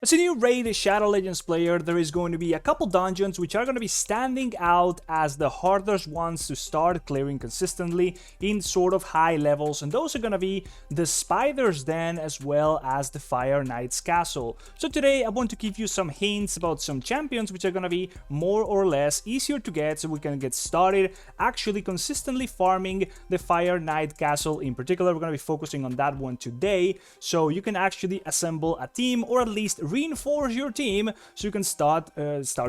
As a new Raid Shadow Legends player, there is going to be a couple dungeons which are going to be standing out as the hardest ones to start clearing consistently in sort of high levels, and those are going to be the Spider's Den as well as the Fire Knight's Castle. So today I want to give you some hints about some champions which are going to be more or less easier to get, so we can get started actually consistently farming the Fire Knight Castle. In particular, we're going to be focusing on that one today, so you can actually assemble a team, or at least reinforce your team, so you can start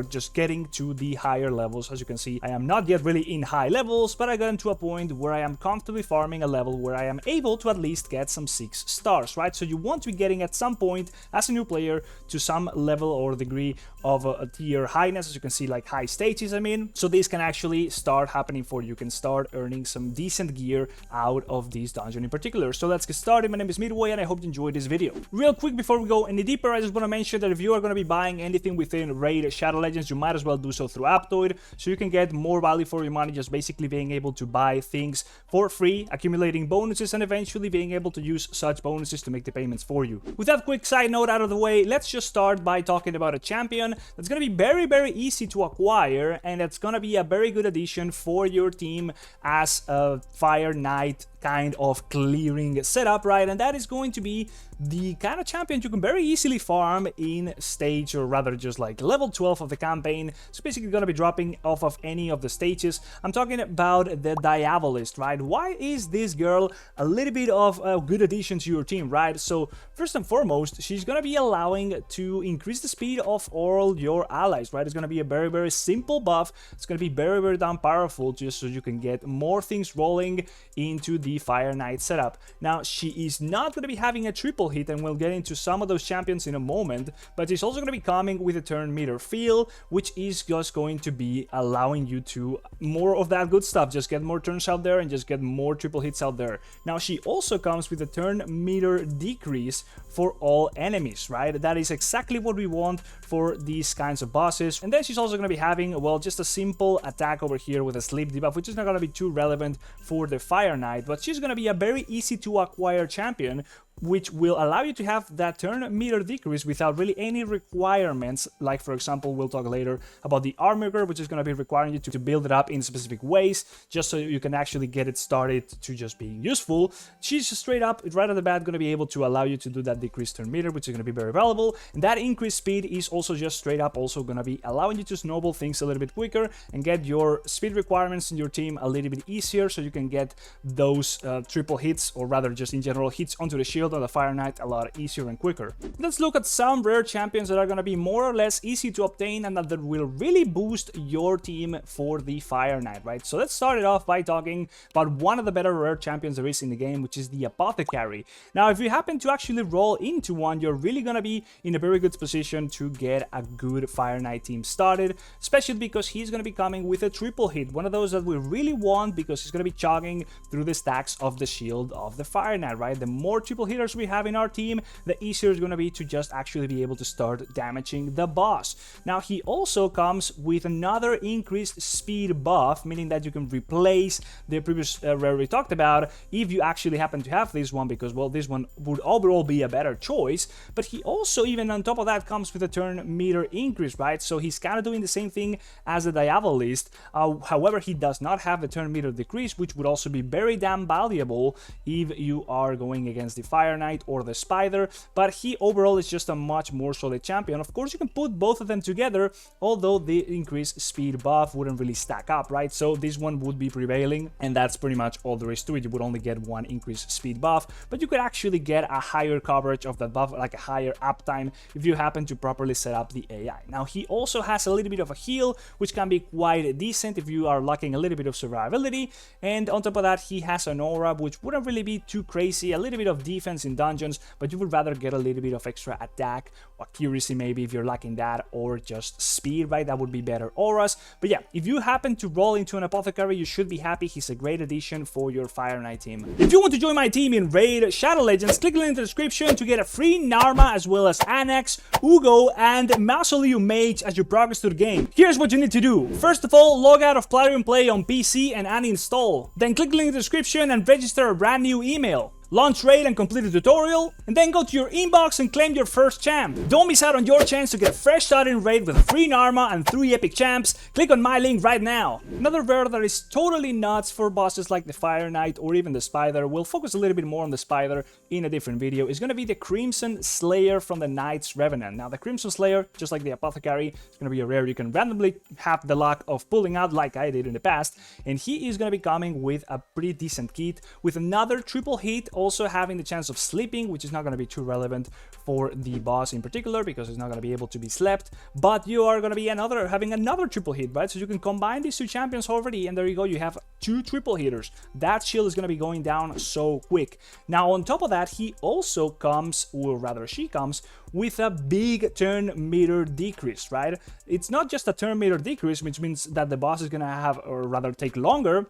just getting to the higher levels. As you can see, I am not yet really in high levels, but I got into a point where I am comfortably farming a level where I am able to at least get some 6 stars, right? So you want to be getting at some point as a new player to some level or degree of a tier highness, as you can see, like high stages, I mean. So this can actually start happening for you. You can start earning some decent gear out of this dungeon in particular. So let's get started. My name is Midway and I hope you enjoyed this video. Real quick before we go any deeper, I just want to mention that if you are going to be buying anything within Raid Shadow Legends, you might as well do so through Aptoide, so you can get more value for your money, just basically being able to buy things for free, accumulating bonuses, and eventually being able to use such bonuses to make the payments for you. With that quick side note out of the way, let's just start by talking about a champion that's going to be very easy to acquire, and that's going to be a very good addition for your team as a Fire Knight kind of clearing setup, right? And that is going to be the kind of champion you can very easily farm in stage, or rather just like level 12 of the campaign. It's basically going to be dropping off of any of the stages. I'm talking about the Diabolist, right? Why is this girl a little bit of a good addition to your team, right? So first and foremost, she's going to be allowing to increase the speed of all your allies, right? It's going to be a very simple buff. It's going to be very damn powerful, just so you can get more things rolling into the Fire Knight setup. Now, she is not going to be having a triple hit, and we'll get into some of those champions in a moment, but she's also going to be coming with a turn meter feel, which is just going to be allowing you to more of that good stuff, just get more turns out there and just get more triple hits out there. Now, she also comes with a turn meter decrease for all enemies, right? That is exactly what we want for these kinds of bosses. And then she's also going to be having, well, just a simple attack over here with a sleep debuff, which is not going to be too relevant for the Fire Knight, but she's going to be a very easy to acquire champion, which will allow you to have that turn meter decrease without really any requirements. Like, for example, we'll talk later about the Armiger, which is going to be requiring you to build it up in specific ways, just so you can actually get it started to just being useful. She's just straight up, right off the bat, going to be able to allow you to do that decreased turn meter, which is going to be very valuable. And that increased speed is also just straight up also going to be allowing you to snowball things a little bit quicker and get your speed requirements in your team a little bit easier, so you can get those triple hits, or rather just in general hits onto the shield on the Fire Knight a lot easier and quicker. Let's look at some rare champions that are going to be more or less easy to obtain and that will really boost your team for the Fire Knight, right? So let's start it off by talking about one of the better rare champions there is in the game, which is the Apothecary. Now, if you happen to actually roll into one, you're really going to be in a very good position to get a good Fire Knight team started, especially because he's going to be coming with a triple hit, one of those that we really want, because he's going to be chugging through the stacks of the shield of the Fire Knight, right? The more triple hitters we have in our team, the easier it's going to be to just actually be able to start damaging the boss. Now, he also comes with another increased speed buff, meaning that you can replace the previous rare we talked about if you actually happen to have this one, because, well, this one would overall be a better choice. But he also, even on top of that, comes with a turn meter increase, right? So he's kind of doing the same thing as the Diabolist. However, he does not have the turn meter decrease, which would also be very damn valuable if you are going against the Fire Knight or the Spider, but he overall is just a much more solid champion. Of course, you can put both of them together, although the increased speed buff wouldn't really stack up, right? So this one would be prevailing, and that's pretty much all there is to it. You would only get one increased speed buff, but you could actually get a higher coverage of that buff, like a higher uptime, if you happen to properly set up the AI. Now, he also has a little bit of a heal, which can be quite decent if you are lacking a little bit of survivability, and on top of that, he has an aura, which wouldn't really be too crazy, a little bit of defense in dungeons, but you would rather get a little bit of extra attack or accuracy maybe if you're lacking that, or just speed, right? That would be better auras. But yeah, if you happen to roll into an Apothecary, you should be happy. He's a great addition for your Fire Knight team. If you want to join my team in Raid Shadow Legends, click the link in the description to get a free Narma, as well as Anax, Uugo, and Mausoleum Mage as you progress through the game. Here's what you need to do. First of all, log out of Plarium Play on PC and uninstall. Then click the link in the description and register a brand new email. launch raid and complete the tutorial, and then go to your inbox and claim your first champ. Don't miss out on your chance to get a fresh start in raid with a free Narma and 3 epic champs. Click on my link right now. Another rare that is totally nuts for bosses like the Fire Knight or even the Spider, we'll focus a little bit more on the Spider in a different video, is going to be the Crimson Slayer from the Knight's Revenant. Now the Crimson Slayer, just like the Apothecary, is going to be a rare you can randomly have the luck of pulling out like I did in the past, and he is going to be coming with a pretty decent kit, with another triple hit, also having the chance of sleeping, which is not going to be too relevant for the boss in particular because it's not going to be able to be slept, but you are going to be having another triple hit, right? So you can combine these two champions already, and there you go, you have 2 triple hitters. That shield is going to be going down so quick. Now on top of that, he also comes, or rather she comes, with a big turn meter decrease, right? It's not just a turn meter decrease, which means that the boss is going to have, or rather take longer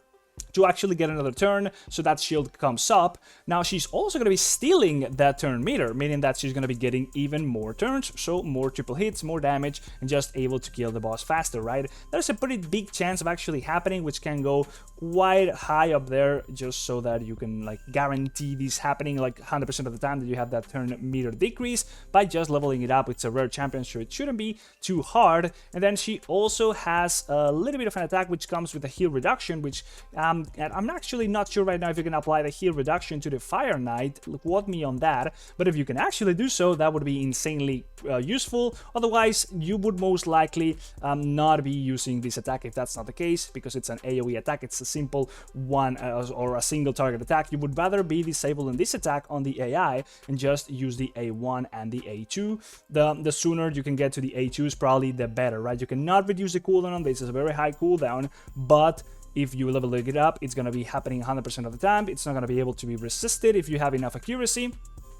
to actually get another turn, so that shield comes up. Now she's also going to be stealing that turn meter, meaning that she's going to be getting even more turns, so more triple hits, more damage, and just able to kill the boss faster, right? There's a pretty big chance of actually happening, which can go quite high up there, just so that you can like guarantee this happening like 100% of the time that you have that turn meter decrease by just leveling it up. It's a rare champion, so it shouldn't be too hard. And then she also has a little bit of an attack which comes with a heal reduction, which and I'm actually not sure right now if you can apply the heal reduction to the Fire Knight. Quote me on that, but if you can actually do so, that would be insanely useful. Otherwise, you would most likely not be using this attack if that's not the case, because it's an AoE attack. It's a simple one or a single target attack. You would rather be disabling this attack on the AI and just use the A1 and the A2. The sooner you can get to the A2s, probably the better, right? You cannot reduce the cooldown on this. It's a very high cooldown, but if you level it up, it's going to be happening 100% of the time. It's not going to be able to be resisted if you have enough accuracy,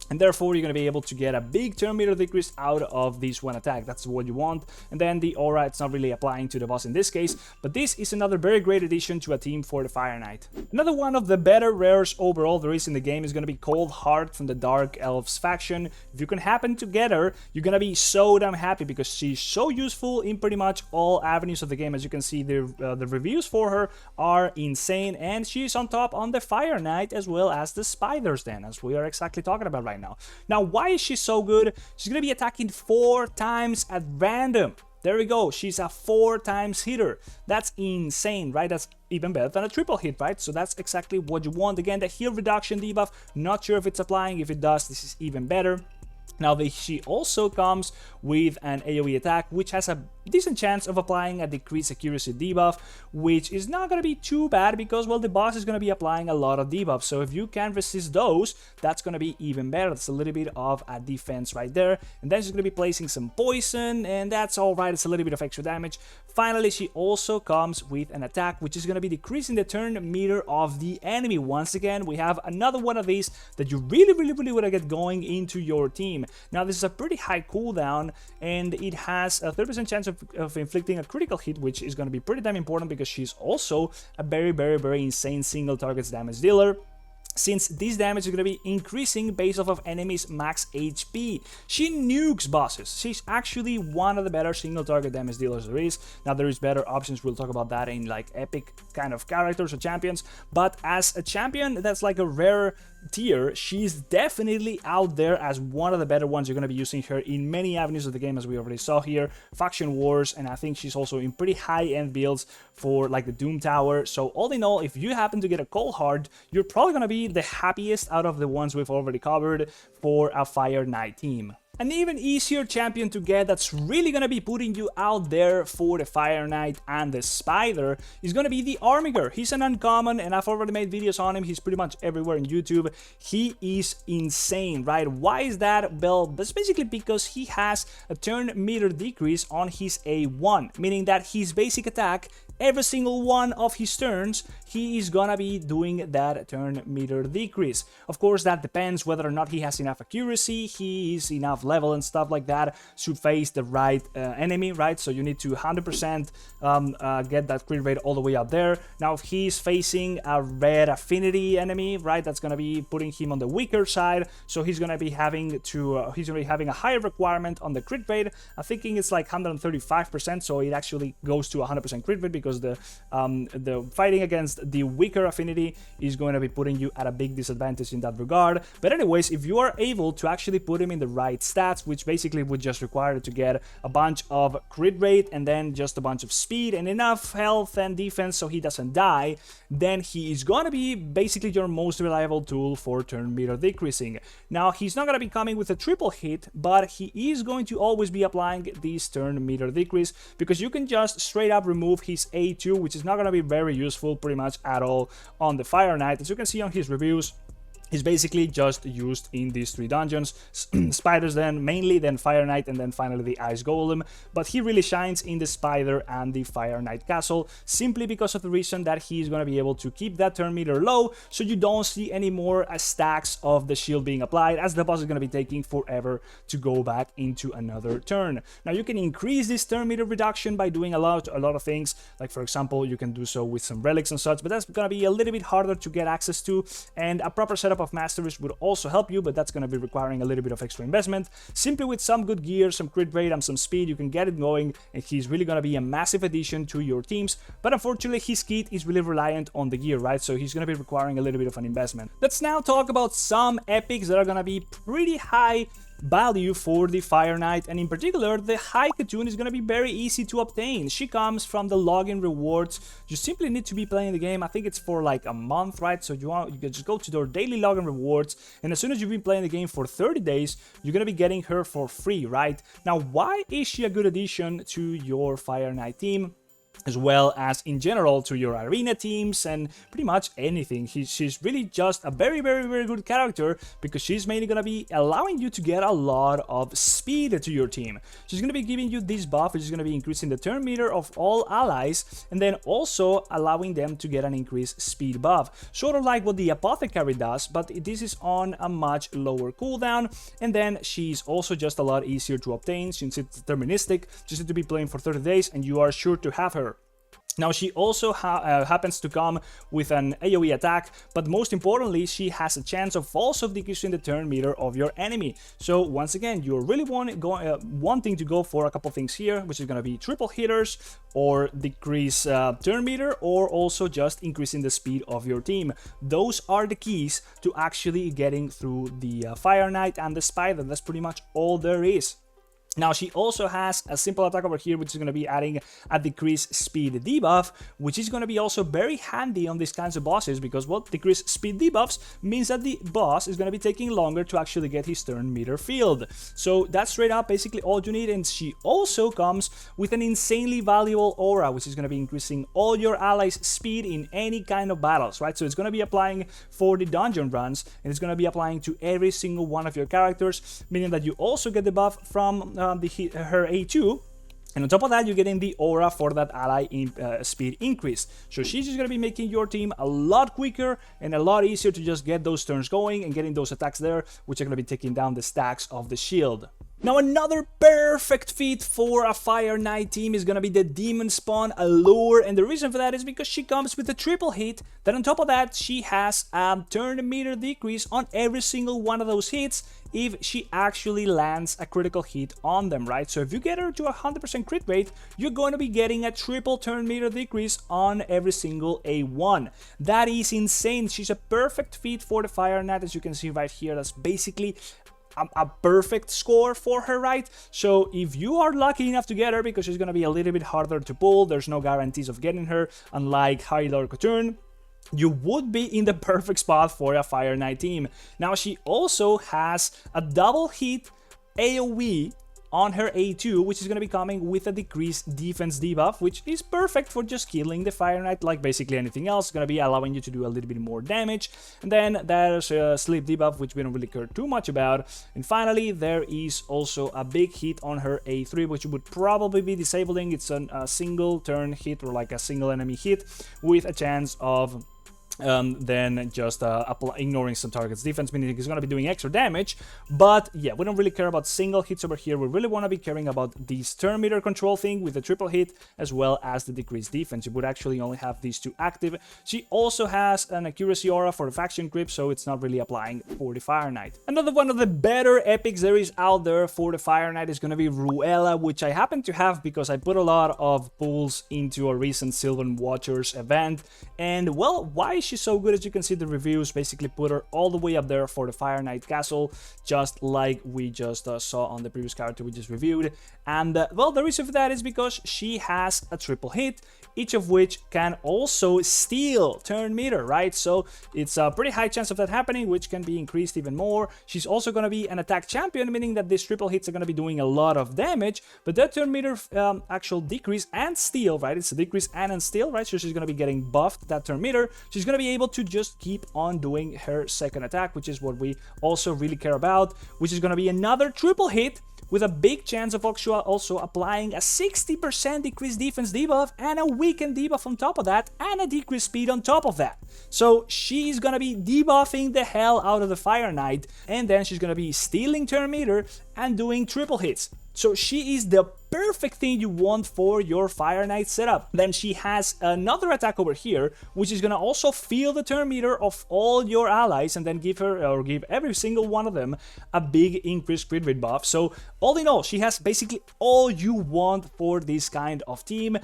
and therefore you're going to be able to get a big turn meter decrease out of this one attack. That's what you want. And then the aura, it's not really applying to the boss in this case, but this is another very great addition to a team for the Fire Knight. Another one of the better rares overall there is in the game is going to be Coldheart from the Dark Elves faction. If you can happen to get her, you're going to be so damn happy, because she's so useful in pretty much all avenues of the game. As you can see, the reviews for her are insane, and she's on top on the Fire Knight as well as the Spider's Den, as we are exactly talking about right now. Now, why is she so good? She's going to be attacking 4 times at random. There we go. She's a 4 times hitter. That's insane, right? That's even better than a triple hit, right? So that's exactly what you want. Again, the heal reduction debuff, not sure if it's applying. If it does, this is even better. Now, she also comes with an AoE attack, which has a decent chance of applying a decreased accuracy debuff, which is not going to be too bad because, well, the boss is going to be applying a lot of debuffs. So if you can resist those, that's going to be even better. That's a little bit of a defense right there. And then she's going to be placing some poison, and that's all right. It's a little bit of extra damage. Finally, she also comes with an attack, which is going to be decreasing the turn meter of the enemy. Once again, we have another one of these that you really want to get going into your team. Now, this is a pretty high cooldown, and it has a 30% chance of inflicting a critical hit, which is going to be pretty damn important because she's also a very insane single targets damage dealer, since this damage is going to be increasing based off of enemies' max HP. She nukes bosses. She's actually one of the better single target damage dealers there is. Now, there is better options. We'll talk about that in like epic kind of characters or champions, but as a champion that's like a rare tier, she's definitely out there as one of the better ones. You're going to be using her in many avenues of the game, as we already saw here, faction wars, and I think she's also in pretty high-end builds for like the Doom Tower. So all in all, if you happen to get a Coldheart, you're probably going to be the happiest out of the ones we've already covered for a Fire Knight team. An even easier champion to get that's really going to be putting you out there for the Fire Knight and the Spider is going to be the Armiger. He's an uncommon, and I've already made videos on him. He's pretty much everywhere on YouTube. He is insane, right? Why is that? Well, that's basically because he has a turn meter decrease on his A1, meaning that his basic attack, every single one of his turns, he is gonna be doing that turn meter decrease. Of course, that depends whether or not he has enough accuracy, he is enough level and stuff like that to face the right enemy, right? So you need to 100% get that crit rate all the way up there. Now, if he's facing a red affinity enemy, right, that's gonna be putting him on the weaker side, so he's gonna be having to a higher requirement on the crit rate. I'm thinking it's like 135%, so it actually goes to 100% crit rate because because the fighting against the weaker affinity is going to be putting you at a big disadvantage in that regard. But anyways, if you are able to actually put him in the right stats, which basically would just require to get a bunch of crit rate and then just a bunch of speed and enough health and defense so he doesn't die, then he is going to be basically your most reliable tool for turn meter decreasing. Now, he's not going to be coming with a triple hit, but he is going to always be applying this turn meter decrease, because you can just straight up remove his A2, which is not going to be very useful pretty much at all on the Fire Knight. As you can see on his reviews, is basically just used in these 3 dungeons. Spiders then mainly, then Fire Knight, and then finally the Ice Golem. But he really shines in the Spider and the Fire Knight Castle, simply because of the reason that he's going to be able to keep that turn meter low, so you don't see any more stacks of the shield being applied, as the boss is going to be taking forever to go back into another turn. Now, you can increase this turn meter reduction by doing a lot of things, like for example, you can do so with some relics and such, but that's going to be a little bit harder to get access to, and a proper setup of masteries would also help you, but that's going to be requiring a little bit of extra investment. Simply with some good gear, some crit rate, and some speed, you can get it going, and he's really going to be a massive addition to your teams. But unfortunately, his kit is really reliant on the gear, right? So he's going to be requiring a little bit of an investment. Let's now talk about some epics that are going to be pretty high value for the Fire Knight, and in particular the High Cocoon is going to be very easy to obtain. She comes from the login rewards. You simply need to be playing the game. I think it's for like a month, right? So you can just go to their daily login rewards, and as soon as you've been playing the game for 30 days, you're going to be getting her for free, right? Now, why is she a good addition to your Fire Knight team, as well as in general to your arena teams and pretty much anything? She's really just a very good character, because she's mainly going to be allowing you to get a lot of speed to your team. She's going to be giving you this buff, which is going to be increasing the turn meter of all allies, and then also allowing them to get an increased speed buff, sort of like what the Apothecary does, but this is on a much lower cooldown. And then she's also just a lot easier to obtain since it's deterministic. Just need to be playing for 30 days and you are sure to have her. Now, she also happens to come with an AoE attack, but most importantly, she has a chance of also decreasing the turn meter of your enemy. So once again, you're really wanting to go for a couple things here, which is going to be triple hitters, or decrease turn meter, or also just increasing the speed of your team. Those are the keys to actually getting through the Fire Knight and the Spider. That's pretty much all there is. Now, she also has a simple attack over here, which is going to be adding a decreased speed debuff, which is going to be also very handy on these kinds of bosses, because, well, decreased speed debuffs means that the boss is going to be taking longer to actually get his turn meter filled. So that's straight up basically all you need. And she also comes with an insanely valuable aura, which is going to be increasing all your allies' speed in any kind of battles, right? So it's going to be applying for the dungeon runs, and it's going to be applying to every single one of your characters, meaning that you also get the buff from her A2, and on top of that, you're getting the aura for that ally speed increase. So she's just going to be making your team a lot quicker and a lot easier to just get those turns going and getting those attacks there, which are going to be taking down the stacks of the shield. Now, another perfect fit for a Fire Knight team is going to be the Demon Spawn Allure, and the reason for that is because she comes with a triple hit. Then on top of that, she has a turn meter decrease on every single one of those hits if she actually lands a critical hit on them, right? So if you get her to 100% crit rate, you're going to be getting a triple turn meter decrease on every single A1. That is insane. She's a perfect fit for the Fire Knight, as you can see right here. That's basically a perfect score for her, right? So if you are lucky enough to get her, because she's going to be a little bit harder to pull, there's no guarantees of getting her, unlike Hydor Cocoon, you would be in the perfect spot for a Fire Knight team. Now, she also has a double hit AoE on her A2, which is going to be coming with a decreased defense debuff, which is perfect for just killing the Fire Knight like basically anything else. It's going to be allowing you to do a little bit more damage. And then there's a sleep debuff, which we don't really care too much about. And finally, there is also a big hit on her A3, which would probably be disabling. It's a single turn hit, or like a single enemy hit with a chance of than just ignoring some target's defense, meaning he's going to be doing extra damage. But yeah, we don't really care about single hits over here. We really want to be caring about this turn meter control thing with the triple hit, as well as the decreased defense. You would actually only have these two active. She also has an accuracy aura for the faction grip, so it's not really applying for the Fire Knight. Another one of the better epics there is out there for the Fire Knight is going to be Ruella, which I happen to have because I put a lot of pulls into a recent Sylvan Watchers event. And well, why is she's so good? As you can see, the reviews basically put her all the way up there for the Fire Knight Castle, just like we just saw on the previous character we just reviewed. And well, the reason for that is because she has a triple hit, each of which can also steal turn meter, right? So it's a pretty high chance of that happening, which can be increased even more. She's also going to be an attack champion, meaning that these triple hits are going to be doing a lot of damage, but that turn meter actual decrease and steal, right? It's a decrease and steal, right? So she's going to be getting buffed, that turn meter. She's going to be able to just keep on doing her second attack, which is what we also really care about, which is going to be another triple hit with a big chance of also applying a 60% decreased defense debuff and a weakened debuff on top of that, and a decreased speed on top of that. So she's gonna be debuffing the hell out of the Fire Knight, and then she's gonna be stealing turn meter and doing triple hits. So she is the perfect thing you want for your Fire Knight setup. Then she has another attack over here, which is gonna also fill the turn meter of all your allies and then give her, or give every single one of them, a big increased crit rate buff. So all in all, she has basically all you want for this kind of team.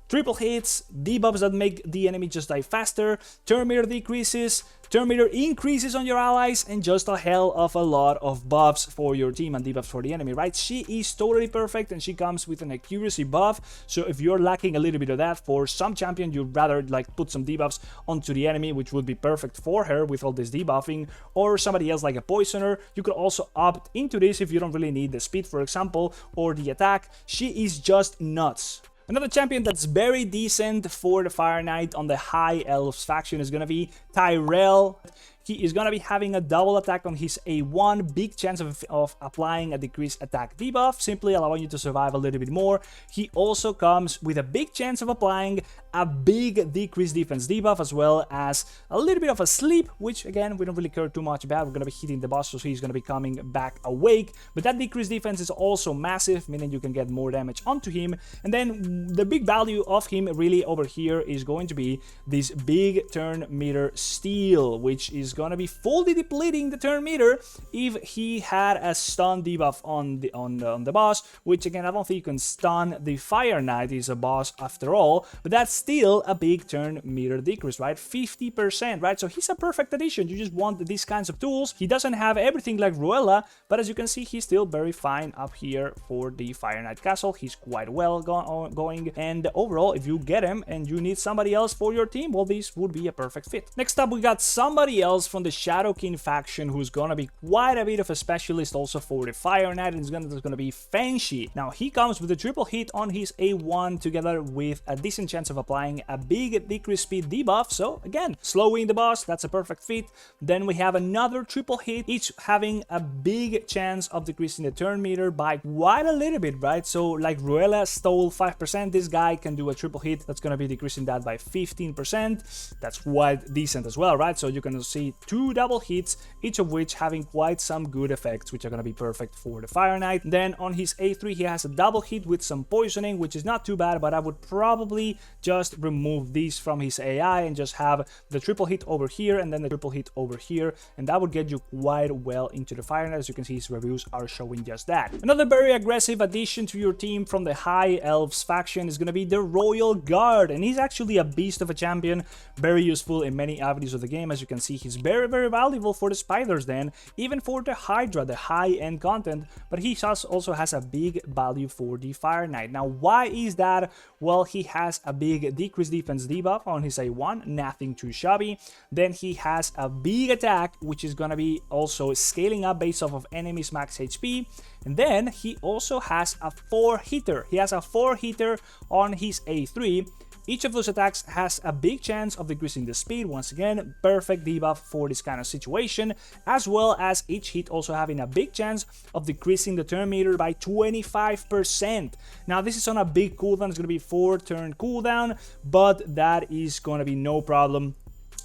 Triple hits, debuffs that make the enemy just die faster, turn meter decreases, turn meter increases on your allies, and just a hell of a lot of buffs for your team and debuffs for the enemy, right? She is totally perfect, and she comes with an accuracy buff, so if you're lacking a little bit of that for some champion, you'd rather like put some debuffs onto the enemy, which would be perfect for her with all this debuffing, or somebody else like a poisoner. You could also opt into this if you don't really need the speed, for example, or the attack. She is just nuts. Another champion that's very decent for the Fire Knight on the High Elves faction is going to be Tyrell. He is going to be having a double attack on his A1, big chance of applying a decreased attack debuff, simply allowing you to survive a little bit more. He also comes with a big chance of applying a big decreased defense debuff, as well as a little bit of a sleep, which again, we don't really care too much about. We're going to be hitting the boss, so he's going to be coming back awake. But that decreased defense is also massive, meaning you can get more damage onto him. And then the big value of him really over here is going to be this big turn meter steal, which is going to be fully depleting the turn meter if he had a stun debuff on the boss, which again, I don't think you can stun the Fire Knight. He's a boss after all, but that's still a big turn meter decrease, right? 50%, right? So he's a perfect addition. You just want these kinds of tools. He doesn't have everything like Ruella, but as you can see, he's still very fine up here for the Fire Knight Castle. He's quite well going, and overall, if you get him and you need somebody else for your team, well, this would be a perfect fit. Next up, we got somebody else from the Shadow King faction who's gonna be quite a bit of a specialist also for the Fire Knight, and it's gonna be Fengshi. Now, he comes with a triple hit on his A1 together with a decent chance of applying a big decreased speed debuff, so again, slowing the boss, that's a perfect fit. Then we have another triple hit, each having a big chance of decreasing the turn meter by quite a little bit, right? So like Ruella stole 5%, this guy can do a triple hit that's gonna be decreasing that by 15%. That's quite decent as well, right? So you can see two double hits, each of which having quite some good effects, which are gonna be perfect for the Fire Knight. Then on his A3, he has a double hit with some poisoning, which is not too bad, but I would probably just remove these from his AI and just have the triple hit over here and then the triple hit over here, and that would get you quite well into the Fire Knight. As you can see, his reviews are showing just that. Another very aggressive addition to your team from the High Elves faction is going to be the Royal Guard, and he's actually a beast of a champion, very useful in many avenues of the game. As you can see, he's very valuable for the Spiders Den, even for the Hydra, the high-end content, but he also has a big value for the Fire Knight. Now, why is that? Well, he has a big decreased defense debuff on his A1, nothing too shabby. Then he has a big attack, which is gonna be also scaling up based off of enemies' max HP. And then he also has a 4-hitter. He has a 4-hitter on his A3. Each of those attacks has a big chance of decreasing the speed. Once again, perfect debuff for this kind of situation, as well as each hit also having a big chance of decreasing the turn meter by 25%. Now, this is on a big cooldown. It's going to be 4-turn cooldown, but that is going to be no problem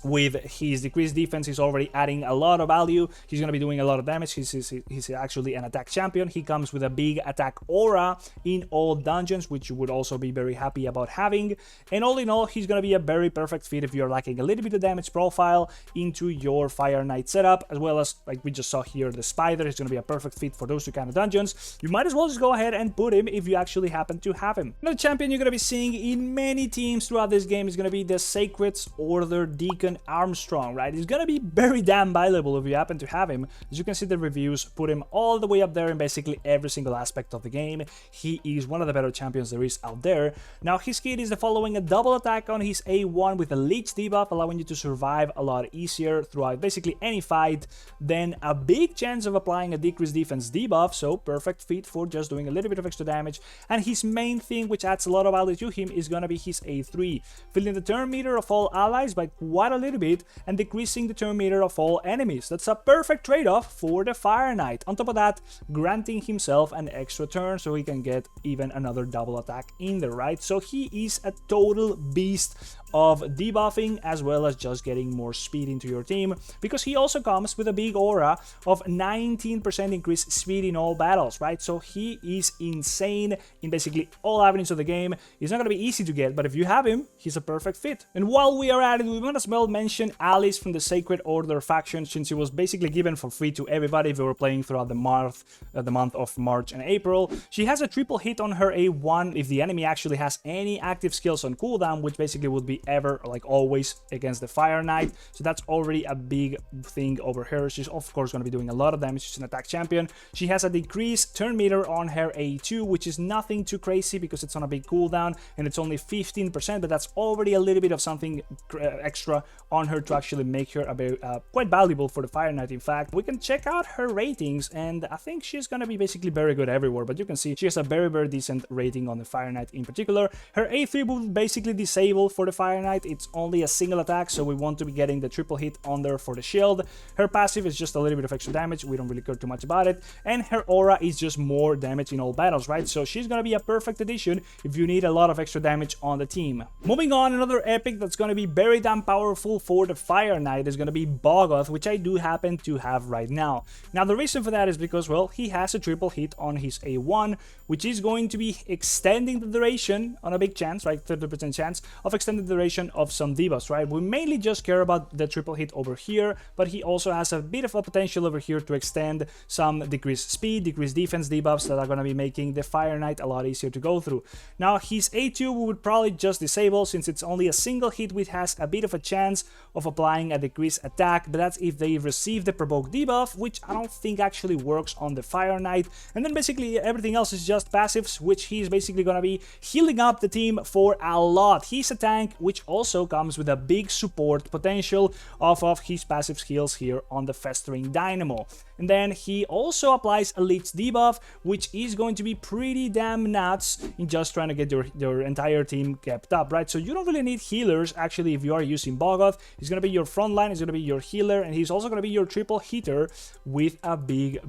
with his decreased defense, he's already adding a lot of value. He's going to be doing a lot of damage. He's actually an attack champion. He comes with a big attack aura in all dungeons, which you would also be very happy about having. And all in all, he's going to be a very perfect fit if you're lacking a little bit of damage profile into your Fire Knight setup, as well as, like we just saw here, the Spider is going to be a perfect fit for those two kind of dungeons. You might as well just go ahead and put him if you actually happen to have him. Another champion you're going to be seeing in many teams throughout this game is going to be the Sacred Order Deacon Armstrong, right? He's gonna be very damn valuable if you happen to have him. As you can see, the reviews put him all the way up there in basically every single aspect of the game. He is one of the better champions there is out there. Now, his kit is the following: a double attack on his A1 with a leech debuff, allowing you to survive a lot easier throughout basically any fight. Then a big chance of applying a decreased defense debuff, so perfect fit for just doing a little bit of extra damage. And his main thing, which adds a lot of value to him, is gonna be his A3, filling the turn meter of all allies by quite a little bit and decreasing the turn meter of all enemies. That's a perfect trade-off for the Fire Knight. On top of that, granting himself an extra turn so he can get even another double attack in there, right? So he is a total beast of debuffing, as well as just getting more speed into your team, because he also comes with a big aura of 19% increased speed in all battles, right? So he is insane in basically all avenues of the game. He's not going to be easy to get, but if you have him, he's a perfect fit. And while we are at it, we might as well mention Alice from the Sacred Order faction, since he was basically given for free to everybody if they were playing throughout the month of March and April. She has a triple hit on her A1 if the enemy actually has any active skills on cooldown, which basically would be ever, like always, against the Fire Knight. So that's already a big thing over her. She's of course going to be doing a lot of damage. She's an attack champion. She has a decreased turn meter on her A2, which is nothing too crazy because it's on a big cooldown and it's only 15%, but that's already a little bit of something extra on her to actually make her quite valuable for the Fire Knight. In fact, we can check out her ratings, and I think she's going to be basically very good everywhere, but you can see she has a very decent rating on the Fire Knight in particular. Her A3 will basically disable for the Fire Knight. It's only a single attack, so we want to be getting the triple hit on there for the shield. Her passive is just a little bit of extra damage. We don't really care too much about it. And her aura is just more damage in all battles, right? So she's gonna be a perfect addition if you need a lot of extra damage on the team. Moving on, another epic that's gonna be very damn powerful for the Fire Knight is gonna be Bogoth, which I do happen to have right now. Now, the reason for that is because, well, he has a triple hit on his A1, which is going to be extending the duration on a big chance, right? 30% chance of extended duration of some debuffs, right? We mainly just care about the triple hit over here, but he also has a bit of a potential over here to extend some decreased speed, decreased defense debuffs that are going to be making the Fire Knight a lot easier to go through. Now, his A2 we would probably just disable, since it's only a single hit which has a bit of a chance of applying a decreased attack, but that's if they receive the provoke debuff, which I don't think actually works on the Fire Knight. And then basically everything else is just passives, which he's basically going to be healing up the team for a lot. He's a tank, which also comes with a big support potential off of his passive skills here on the Festering Dynamo. And then he also applies a leech debuff, which is going to be pretty damn nuts in just trying to get your entire team kept up, right? So you don't really need healers, actually, if you are using Bogoth. He's going to be your front line, he's going to be your healer, and he's also going to be your triple hitter with a big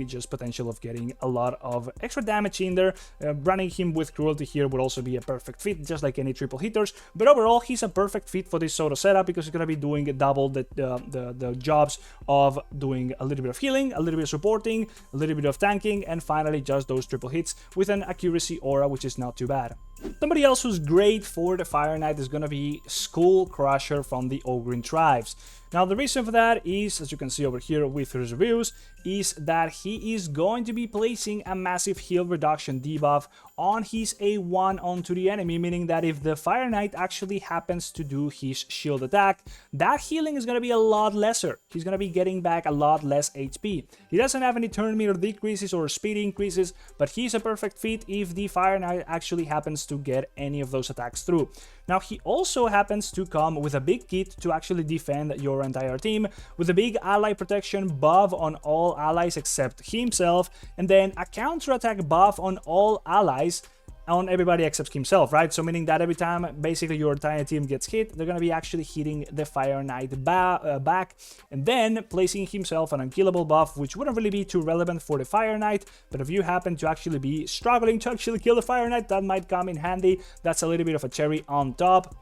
just potential of getting a lot of extra damage in there. Running him with Cruelty here would also be a perfect fit, just like any triple hitters. But overall, he's a perfect fit for this sort of setup because he's going to be doing double the jobs of doing a little bit of healing, a little bit of supporting, a little bit of tanking, and finally just those triple hits with an accuracy aura, which is not too bad. Somebody else who's great for the Fire Knight is going to be Skull Crusher from the Ogrin Tribes. Now, the reason for that is, as you can see over here with his reviews, is that he is going to be placing a massive heal reduction debuff on his A1 onto the enemy, meaning that if the Fire Knight actually happens to do his shield attack, that healing is going to be a lot lesser. He's going to be getting back a lot less HP. He doesn't have any turn meter decreases or speed increases, but he's a perfect fit if the Fire Knight actually happens to get any of those attacks through. Now, he also happens to come with a big kit to actually defend your entire team, with a big ally protection buff on all allies except himself, and then a counter-attack buff on all allies on everybody except himself, right? So meaning that every time basically your entire team gets hit, they're gonna be actually hitting the Fire Knight back, and then placing himself an unkillable buff, which wouldn't really be too relevant for the Fire Knight, but if you happen to actually be struggling to actually kill the Fire Knight, that might come in handy. That's a little bit of a cherry on top.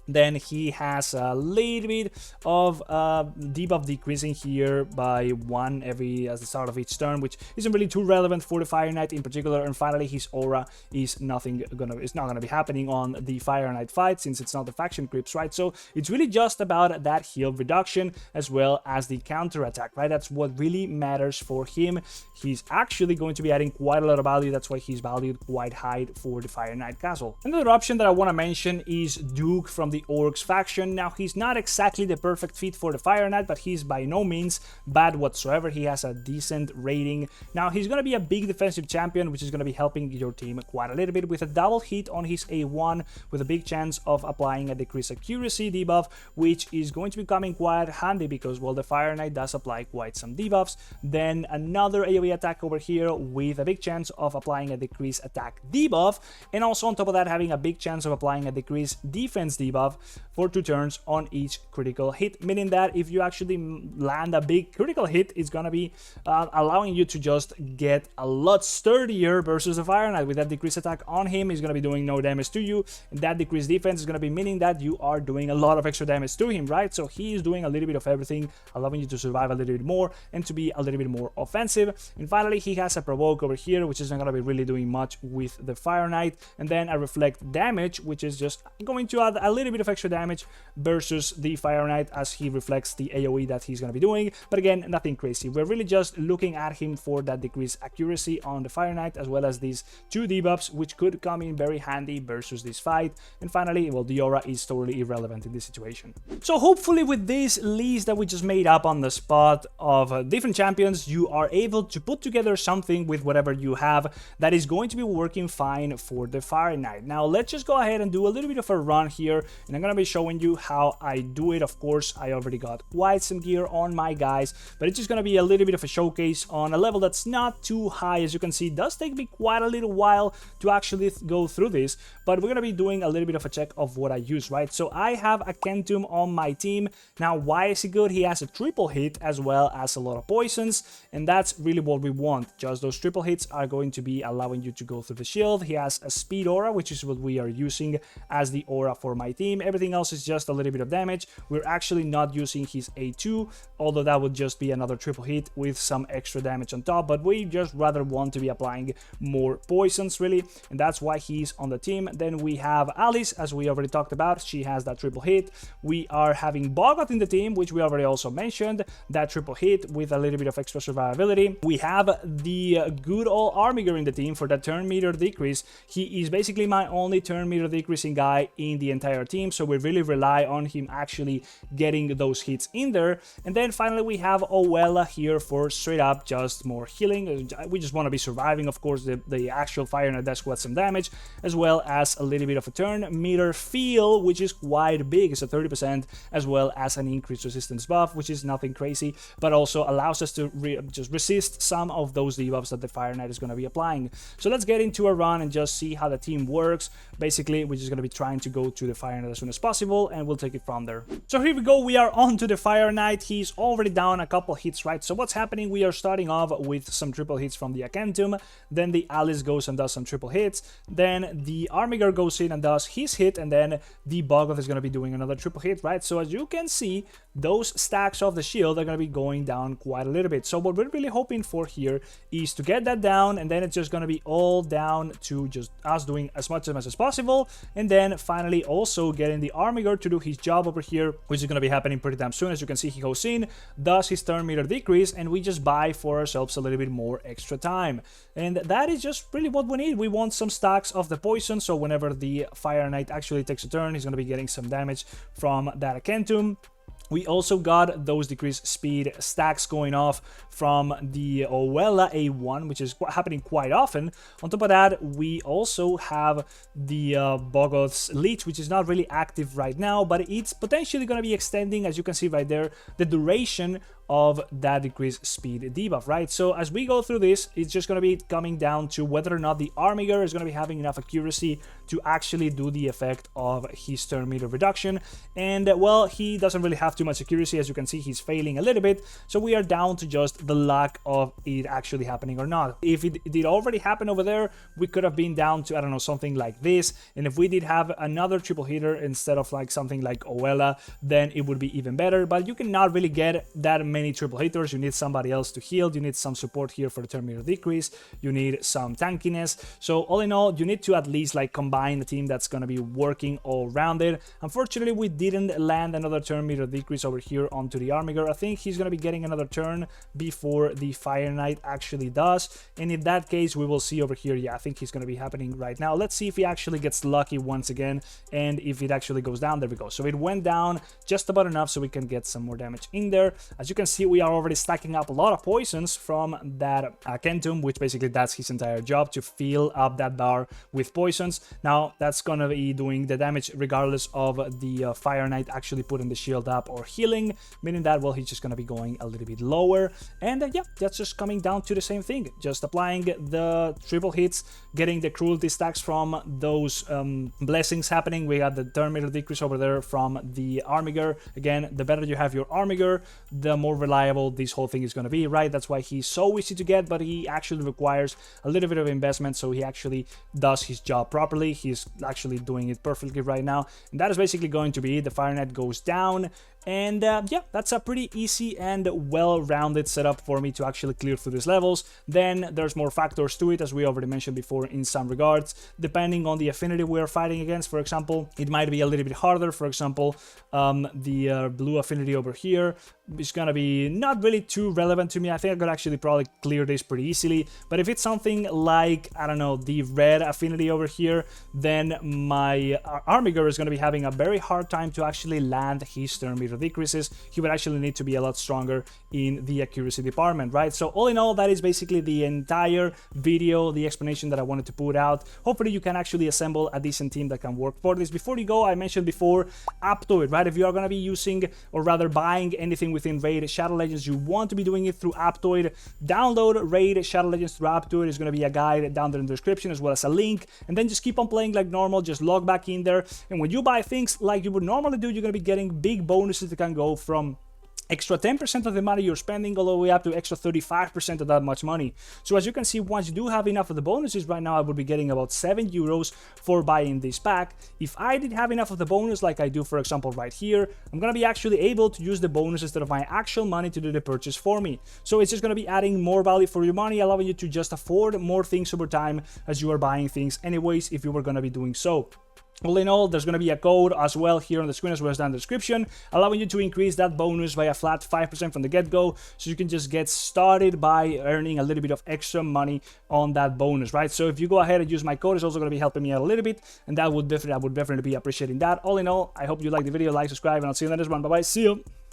Then he has a little bit of debuff decreasing here by 1 every at the start of each turn, which isn't really too relevant for the Fire Knight in particular. And finally, his aura is not gonna be happening on the Fire Knight fight, since it's not the faction creeps, right? So it's really just about that heal reduction as well as the counter attack, right? That's what really matters for him. He's actually going to be adding quite a lot of value. That's why he's valued quite high for the Fire Knight castle. Another option that I want to mention is Duke from the Orcs faction. Now, he's not exactly the perfect fit for the Fire Knight, but he's by no means bad whatsoever. He has a decent rating. Now, he's going to be a big defensive champion, which is going to be helping your team quite a little bit, with a double hit on his A1, with a big chance of applying a decreased accuracy debuff, which is going to be coming quite handy because, well, the Fire Knight does apply quite some debuffs. Then another AoE attack over here with a big chance of applying a decreased attack debuff, and also on top of that having a big chance of applying a decreased defense debuff for 2 turns on each critical hit, meaning that if you actually land a big critical hit, it's gonna be allowing you to just get a lot sturdier versus the Fire Knight. With that decreased attack on him, he's gonna be doing no damage to you, and that decreased defense is gonna be meaning that you are doing a lot of extra damage to him, right? So he is doing a little bit of everything, allowing you to survive a little bit more and to be a little bit more offensive. And finally, he has a provoke over here, which isn't gonna be really doing much with the Fire Knight, and then a reflect damage, which is just going to add a little bit of extra damage versus the Fire Knight as he reflects the AoE that he's going to be doing. But again, nothing crazy. We're really just looking at him for that decreased accuracy on the Fire Knight, as well as these 2 debuffs, which could come in very handy versus this fight. And finally, well, the aura is totally irrelevant in this situation. So hopefully with this list that we just made up on the spot of different champions, you are able to put together something with whatever you have that is going to be working fine for the Fire Knight. Now, let's just go ahead and do a little bit of a run here, and I'm going to be showing you how I do it. Of course, I already got quite some gear on my guys, but it's just going to be a little bit of a showcase on a level that's not too high. As you can see, it does take me quite a little while to actually go through this, but we're going to be doing a little bit of a check of what I use, right? So I have a Kentum on my team. Now, why is he good? He has a triple hit as well as a lot of poisons, and that's really what we want. Just those triple hits are going to be allowing you to go through the shield. He has a speed aura, which is what we are using as the aura for my team. Everything else is just a little bit of damage. We're actually not using his A2, although that would just be another triple hit with some extra damage on top, but we just rather want to be applying more poisons, really, and that's why he's on the team. Then we have Alice, as we already talked about. She has that triple hit. We are having Bogot in the team, which we already also mentioned, that triple hit with a little bit of extra survivability. We have the good old Armiger in the team for that turn meter decrease. He is basically my only turn meter decreasing guy in the entire team, so we really rely on him actually getting those hits in there. And then finally we have Owella here for straight up just more healing. We just want to be surviving. Of course, the actual Fire Knight does quite some damage, as well as a little bit of a turn meter feel, which is quite big. It's a 30%, as well as an increased resistance buff, which is nothing crazy, but also allows us to just resist some of those debuffs that the Fire Knight is going to be applying. So let's get into a run and just see how the team works. Basically, we're just going to be trying to go to the Fire Knight as soon as possible, and we'll take it from there. So here we go. We are on to the Fire Knight. He's already down a couple hits, right? So what's happening? We are starting off with some triple hits from the Akentum. Then the Alice goes and does some triple hits. Then the Armiger goes in and does his hit, and then the Bogoth is going to be doing another triple hit, right? So as you can see, those stacks of the shield are going to be going down quite a little bit. So what we're really hoping for here is to get that down, and then it's just going to be all down to just us doing as much damage as possible, and then finally also getting the Armiger to do his job over here, which is going to be happening pretty damn soon. As you can see, he goes in, does his turn meter decrease, and we just buy for ourselves a little bit more extra time. And that is just really what we need. We want some stacks of the poison, so whenever the Fire Knight actually takes a turn, he's going to be getting some damage from that Akentum. We also got those decreased speed stacks going off from the Owella A1, which is happening quite often. On top of that, we also have the Bogoth's Leech, which is not really active right now, but it's potentially going to be extending, as you can see right there, the duration of that decreased speed debuff, right? So as we go through this, it's just going to be coming down to whether or not the Armiger is going to be having enough accuracy to actually do the effect of his turn meter reduction. And well, he doesn't really have too much accuracy. As you can see, he's failing a little bit, so we are down to just the luck of it actually happening or not. If it did already happen over there, we could have been down to, I don't know, something like this. And if we did have another triple hitter instead of like something like Oella, then it would be even better. But you cannot really get that many triple hitters. You need somebody else to heal, you need some support here for the turn meter decrease, you need some tankiness. So all in all, you need to at least like combine a team that's going to be working all around it. Unfortunately, we didn't land another turn meter decrease over here onto the Armiger. I think he's going to be getting another turn before the Fire Knight actually does, and in that case we will see over here. Yeah, I think he's going to be happening right now. Let's see if he actually gets lucky once again, and if it actually goes down. There we go. So it went down just about enough so we can get some more damage in there. As you can see, we are already stacking up a lot of poisons from that Kentum, which basically that's his entire job, to fill up that bar with poisons. Now that's gonna be doing the damage regardless of the Fire Knight actually putting the shield up or healing, meaning that, well, he's just gonna be going a little bit lower. And yeah, that's just coming down to the same thing, just applying the triple hits, getting the cruelty stacks from those blessings happening. We got the turn meter decrease over there from the Armiger. Again, the better you have your Armiger, the more reliable this whole thing is going to be, right? That's why he's so easy to get, but he actually requires a little bit of investment, so he actually does his job properly. He's actually doing it perfectly right now, and that is basically going to be the Fire Knight goes down. And yeah, that's a pretty easy and well-rounded setup for me to actually clear through these levels. Then there's more factors to it, as we already mentioned before in some regards. Depending on the affinity we're fighting against, for example, it might be a little bit harder. For example, the blue affinity over here is gonna be not really too relevant to me. I think I could actually probably clear this pretty easily. But if it's something like, I don't know, the red affinity over here, then my Armiger is gonna be having a very hard time to actually land his turn meter decreases. He would actually need to be a lot stronger in the accuracy department, right? So all in all, that is basically the entire video, the explanation that I wanted to put out. Hopefully you can actually assemble a decent team that can work for this. Before you go, I mentioned before Aptoide, right? If you are going to be using, or rather buying anything within Raid Shadow Legends, you want to be doing it through Aptoide. Download Raid Shadow Legends through Aptoide. There's going to be a guide down there in the description, as well as a link, and then just keep on playing like normal. Just log back in there, and when you buy things like you would normally do, you're going to be getting big bonuses that can go from extra 10% of the money you're spending all the way up to extra 35% of that much money. So as you can see, once you do have enough of the bonuses, right now I would be getting about 7 euros for buying this pack. If I did have enough of the bonus, like I do, for example, right here, I'm gonna be actually able to use the bonus instead of my actual money to do the purchase for me. So it's just gonna be adding more value for your money, allowing you to just afford more things over time as you are buying things anyways, if you were gonna be doing so. All in all, there's going to be a code as well here on the screen, as well as down in the description, allowing you to increase that bonus by a flat 5% from the get-go, so you can just get started by earning a little bit of extra money on that bonus, right? So if you go ahead and use my code, it's also going to be helping me out a little bit, and I would definitely be appreciating that. All in all, I hope you liked the video. Like, subscribe, and I'll see you in the next one. Bye-bye. See you.